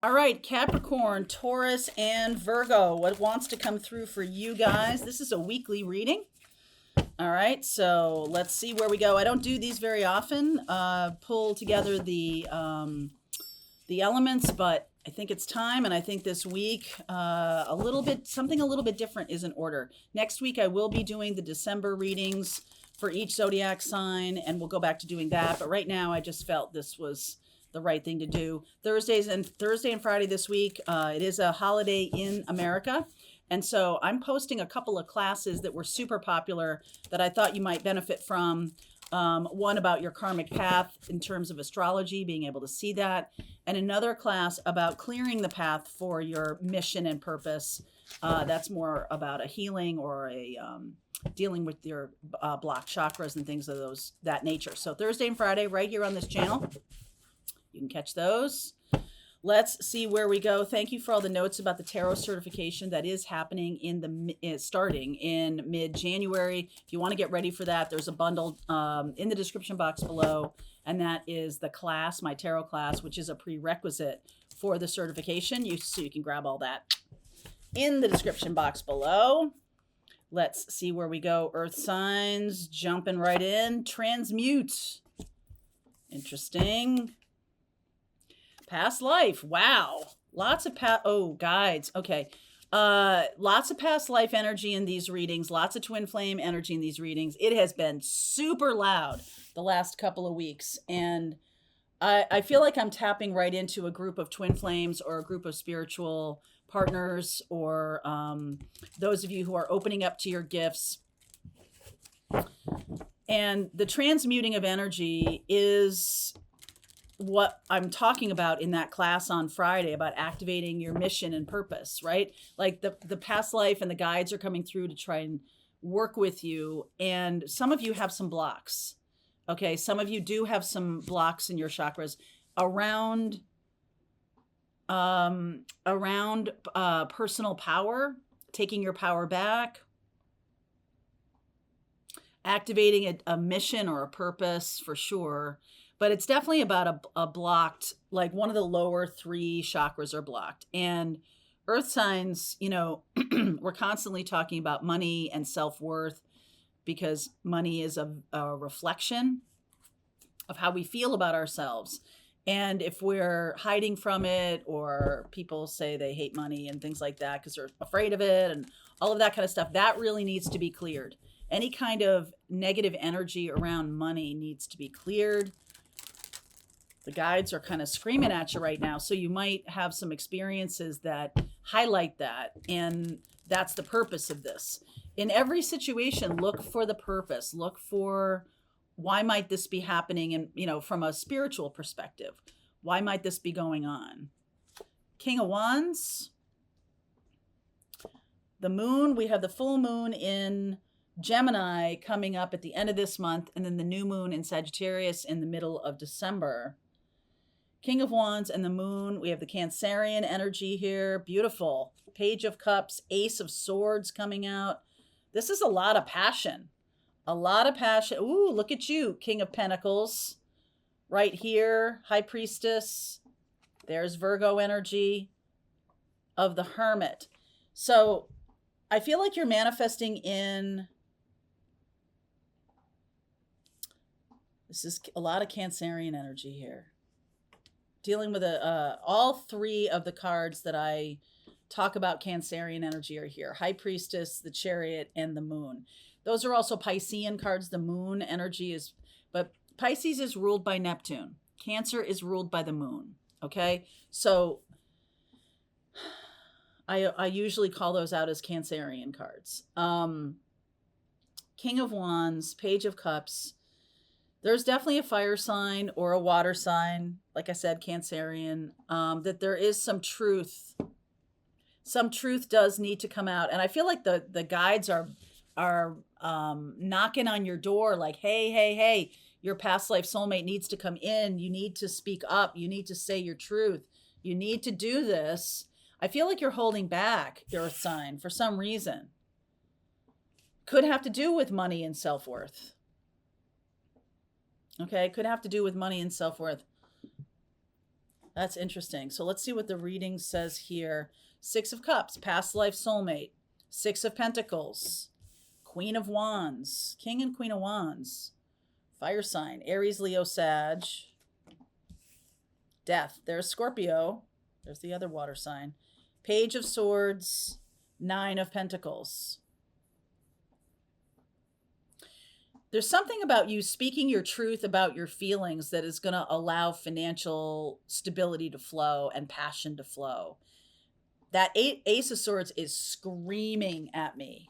All right, Capricorn, Taurus, and Virgo. What wants to come through for you guys? This is a weekly reading. All right, so let's see where we go. I don't do these very often. Pull together the elements, but I think it's time, and I think this week something a little bit different is in order. Next week I will be doing the December readings for each zodiac sign, and we'll go back to doing that. But right now I just felt this was the right thing to do. Thursday and Friday this week, it is a holiday in America. And so I'm posting a couple of classes that were super popular that I thought you might benefit from. One about your karmic path in terms of astrology, being able to see that, and another class about clearing the path for your mission and purpose. That's more about a healing or a dealing with your blocked chakras and things of that nature. So Thursday and Friday right here on this channel. You can catch those. Let's see where we go. Thank you for all the notes about the tarot certification that is happening starting in mid-January. If you want to get ready for that, there's a bundle in the description box below, and that is the class, my tarot class, which is a prerequisite for the certification. So you can grab all that in the description box below. Let's see where we go. Earth signs, jumping right in. Transmute. Interesting. Past life. Wow. Lots of guides. Okay. Lots of past life energy in these readings. Lots of twin flame energy in these readings. It has been super loud the last couple of weeks. And I feel like I'm tapping right into a group of twin flames or a group of spiritual partners or those of you who are opening up to your gifts. And the transmuting of energy is what I'm talking about in that class on Friday about activating your mission and purpose, right? Like the past life and the guides are coming through to try and work with you. And some of you have some blocks. Okay. Some of you do have some blocks in your chakras around personal power, taking your power back, activating a mission or a purpose for sure. But it's definitely about a blocked, like one of the lower three chakras are blocked. And earth signs, we're constantly talking about money and self-worth because money is a reflection of how we feel about ourselves. And if we're hiding from it, or people say they hate money and things like that because they're afraid of it and all of that kind of stuff, that really needs to be cleared. Any kind of negative energy around money needs to be cleared. The guides are kind of screaming at you right now. So you might have some experiences that highlight that. And that's the purpose of this. In every situation, look for the purpose. Look for why might this be happening? And, from a spiritual perspective, why might this be going on? King of Wands. The moon, we have the full moon in Gemini coming up at the end of this month. And then the new moon in Sagittarius in the middle of December. King of Wands and the moon. We have the Cancerian energy here. Beautiful. Page of Cups, Ace of Swords coming out. This is a lot of passion. A lot of passion. Ooh, look at you, King of Pentacles. Right here, High Priestess. There's Virgo energy of the Hermit. So I feel like you're manifesting in... This is a lot of Cancerian energy here. Dealing with all three of the cards that I talk about Cancerian energy are here. High Priestess, the Chariot, and the Moon. Those are also Piscean cards. The Moon energy but Pisces is ruled by Neptune. Cancer is ruled by the Moon. Okay? So I usually call those out as Cancerian cards. King of Wands, Page of Cups. There's definitely a fire sign or a water sign, like I said, Cancerian, that there is some truth. Some truth does need to come out. And I feel like the guides are knocking on your door like, hey, your past life soulmate needs to come in. You need to speak up. You need to say your truth. You need to do this. I feel like you're holding back, Earth sign, for some reason. Could have to do with money and self-worth. Okay, could have to do with money and self-worth. That's interesting. So let's see what the reading says here. Six of Cups, past life soulmate. Six of Pentacles, Queen of Wands, King and Queen of Wands. Fire sign, Aries, Leo, Sag. Death. There's Scorpio. There's the other water sign. Page of Swords, Nine of Pentacles. There's something about you speaking your truth about your feelings that is going to allow financial stability to flow and passion to flow. That Ace of Swords is screaming at me.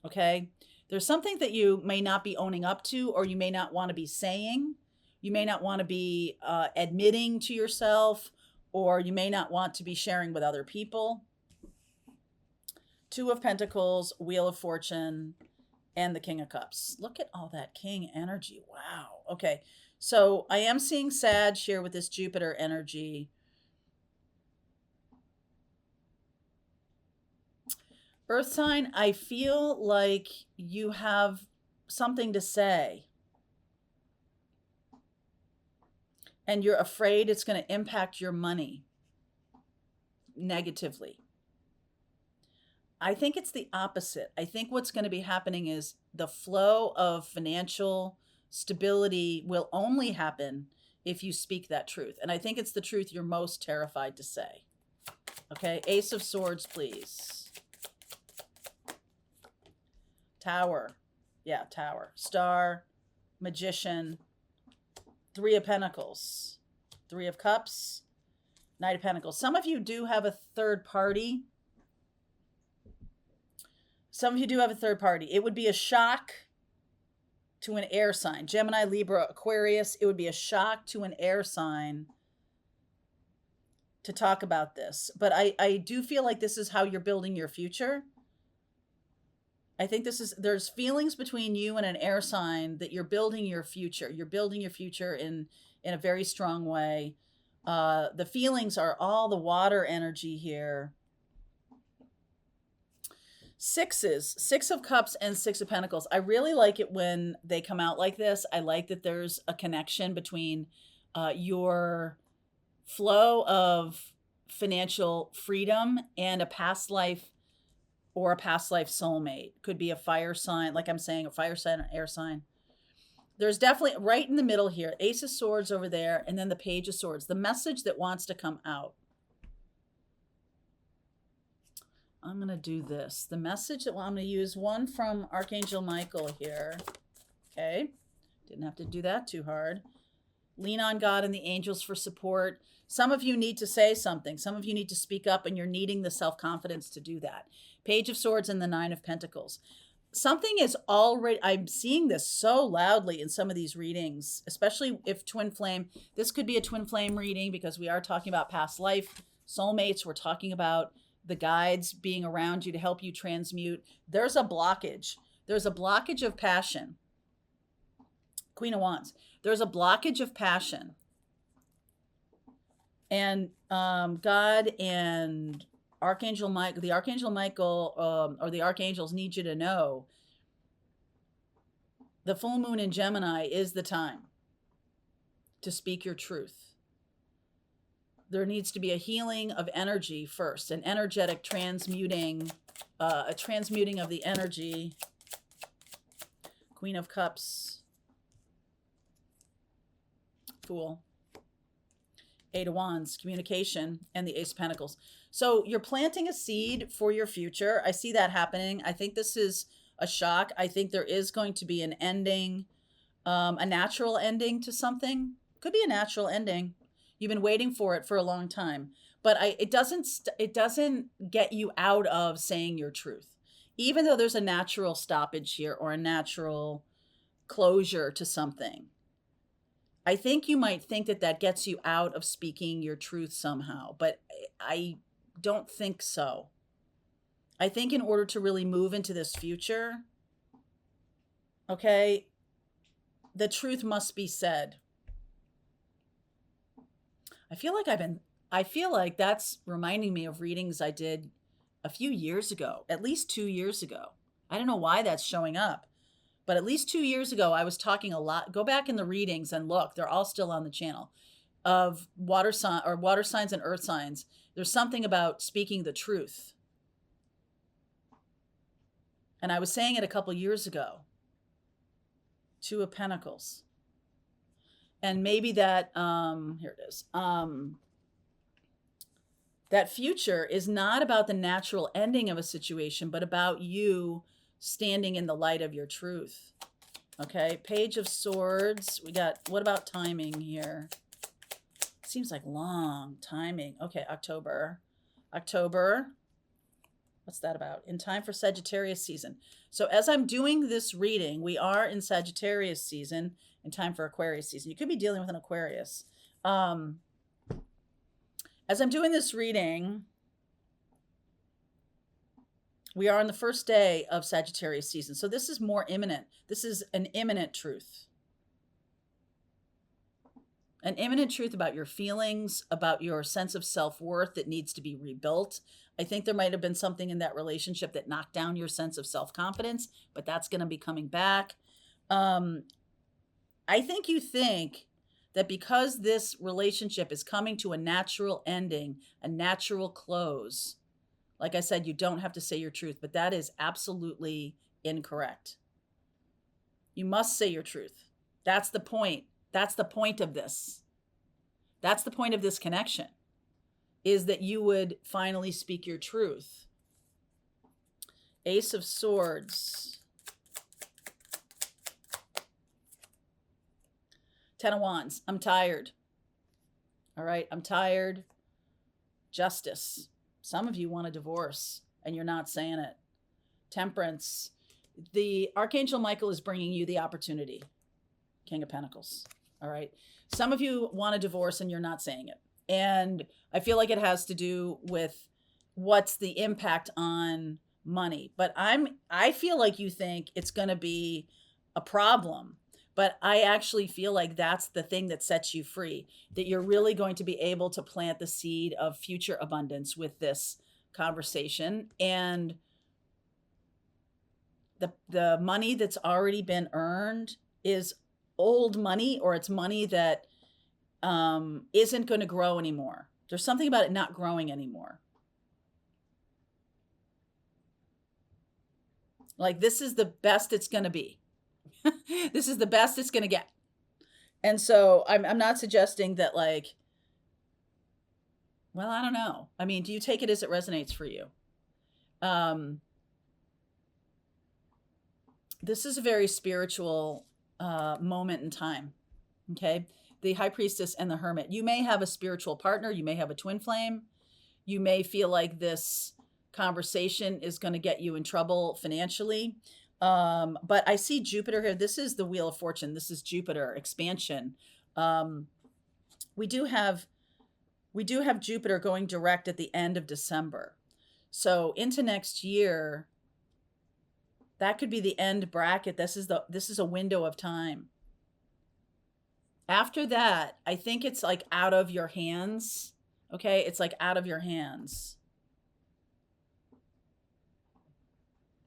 Okay? There's something that you may not be owning up to, or you may not want to be saying. You may not want to be admitting to yourself, or you may not want to be sharing with other people. Two of Pentacles, Wheel of Fortune, and the King of Cups. Look at all that King energy. Wow. Okay. So I am seeing Sag here with this Jupiter energy. Earth sign, I feel like you have something to say. And you're afraid it's going to impact your money negatively. I think it's the opposite. I think what's going to be happening is the flow of financial stability will only happen if you speak that truth. And I think it's the truth you're most terrified to say. Okay, Ace of Swords, please. Tower. Yeah, Tower. Star, Magician, Three of Pentacles, Three of Cups, Knight of Pentacles. Some of you do have a third party. Some of you do have a third party. It would be a shock to an air sign. Gemini, Libra, Aquarius. It would be a shock to an air sign to talk about this. But I do feel like this is how you're building your future. I think there's feelings between you and an air sign that you're building your future. You're building your future in a very strong way. The feelings are all the water energy here. Sixes, Six of Cups and Six of Pentacles. I really like it when they come out like this. I like that there's a connection between your flow of financial freedom and a past life or a past life soulmate. Could be a fire sign, like I'm saying, a fire sign or air sign. There's definitely right in the middle here, Ace of Swords over there, and then the Page of Swords, the message that wants to come out. I'm going to do this. The message that I'm going to use one from Archangel Michael here. Okay. Didn't have to do that too hard. Lean on God and the angels for support. Some of you need to say something. Some of you need to speak up, and you're needing the self-confidence to do that. Page of Swords and the Nine of Pentacles. Something is already, I'm seeing this so loudly in some of these readings, especially if twin flame. This could be a twin flame reading because we are talking about past life, soulmates. We're talking about the guides being around you to help you transmute. There's a blockage. There's a blockage of passion. Queen of Wands. There's a blockage of passion. And God and Archangel Michael, the Archangel Michael, or the archangels need you to know the full moon in Gemini is the time to speak your truth. There needs to be a healing of energy first, an energetic transmuting, a transmuting of the energy. Queen of Cups, Fool, Eight of Wands, communication, and the Ace of Pentacles. So you're planting a seed for your future. I see that happening. I think this is a shock. I think there is going to be an ending, a natural ending to something. Could be a natural ending. You've been waiting for it for a long time, but it doesn't get you out of saying your truth, even though there's a natural stoppage here or a natural closure to something. I think you might think that gets you out of speaking your truth somehow, but I don't think so. I think in order to really move into this future, okay, the truth must be said. I feel like that's reminding me of readings I did a few years ago, at least 2 years ago. I don't know why that's showing up, but at least 2 years ago, I was talking a lot. Go back in the readings and look, they're all still on the channel. of water signs and earth signs. There's something about speaking the truth. And I was saying it a couple years ago. Two of Pentacles. And maybe that, here it is. That future is not about the natural ending of a situation, but about you standing in the light of your truth. Okay, Page of Swords. We got, what about timing here? Seems like long timing. Okay, October. What's that about? In time for Sagittarius season. So as I'm doing this reading, we are in Sagittarius season, in time for Aquarius season. You could be dealing with an Aquarius. As I'm doing this reading, we are on the first day of Sagittarius season. So this is more imminent. This is an imminent truth. An imminent truth about your feelings, about your sense of self-worth that needs to be rebuilt. I think there might have been something in that relationship that knocked down your sense of self-confidence, but that's going to be coming back. I think you think that because this relationship is coming to a natural ending, a natural close, like I said, you don't have to say your truth, but that is absolutely incorrect. You must say your truth. That's the point. That's the point of this. That's the point of this connection, is that you would finally speak your truth. Ace of Swords. 10 of Wands. I'm tired. All right, I'm tired. Justice. Some of you want a divorce and you're not saying it. Temperance. The Archangel Michael is bringing you the opportunity. King of Pentacles. All right. Some of you want a divorce and you're not saying it. And I feel like it has to do with what's the impact on money. But I feel like you think it's going to be a problem. But I actually feel like that's the thing that sets you free, that you're really going to be able to plant the seed of future abundance with this conversation. And the money that's already been earned is old money, or it's money that isn't going to grow anymore. There's something about it not growing anymore. Like, this is the best it's going to be. This is the best it's going to get. And so I'm not suggesting that, like, well, I don't know. I mean, do you take it as it resonates for you? This is a very spiritual moment in time. Okay. The High Priestess and the Hermit. You may have a spiritual partner. You may have a twin flame. You may feel like this conversation is going to get you in trouble financially. But I see Jupiter here. This is the Wheel of Fortune. This is Jupiter expansion. We do have Jupiter going direct at the end of December. So into next year, that could be the end bracket. This is a window of time. After that, I think it's like out of your hands. Okay. It's like out of your hands.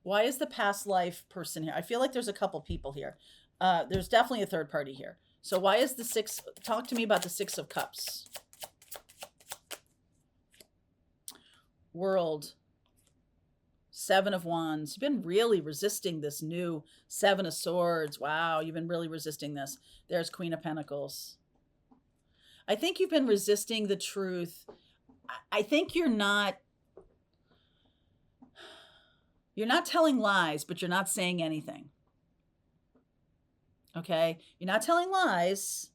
Why is the past life person here? I feel like there's a couple people here. There's definitely a third party here. So why is the six? Talk to me about the Six of Cups. World. Seven of Wands. You've been really resisting this new Seven of Swords. Wow, you've been really resisting this. There's Queen of Pentacles. I think you've been resisting the truth. I think you're not telling lies, but you're not saying anything. Okay? You're not telling lies.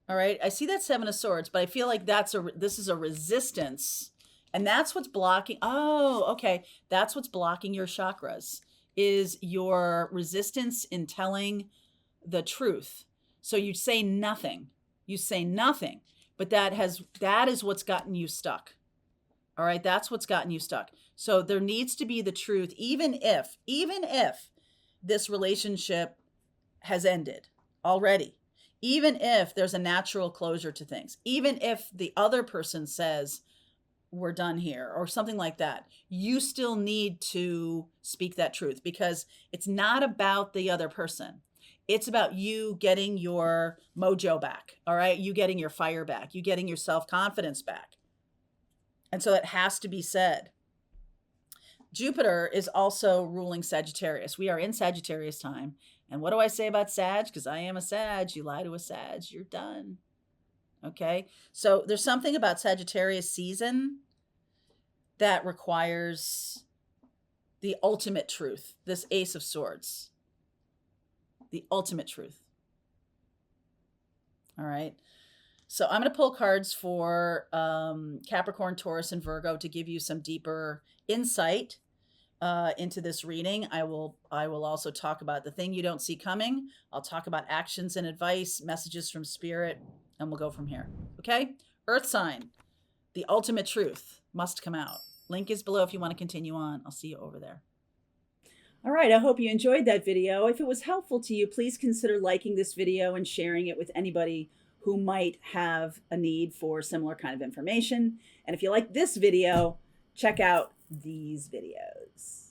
All right? I see that Seven of Swords, but I feel like this is a resistance. And that's what's blocking. Oh, okay. That's what's blocking your chakras, is your resistance in telling the truth. So you say nothing. You say nothing, but that is what's gotten you stuck. All right. That's what's gotten you stuck. So there needs to be the truth, even if this relationship has ended already, even if there's a natural closure to things, even if the other person says, we're done here, or something like that, you still need to speak that truth, because it's not about the other person. It's about you getting your mojo back, all right? You getting your fire back, you getting your self-confidence back. And so it has to be said. Jupiter is also ruling Sagittarius. We are in Sagittarius time. And what do I say about Sag? Because I am a Sag. You lie to a Sag, you're done. Okay? So there's something about Sagittarius season that requires the ultimate truth, this Ace of Swords. The ultimate truth. All right. So I'm going to pull cards for Capricorn, Taurus, and Virgo to give you some deeper insight into this reading. I will also talk about the thing you don't see coming. I'll talk about actions and advice, messages from spirit, and we'll go from here. Okay? Earth sign. The ultimate truth must come out. Link is below if you want to continue on. I'll see you over there. All right, I hope you enjoyed that video. If it was helpful to you, please consider liking this video and sharing it with anybody who might have a need for similar kind of information. And if you like this video, check out these videos.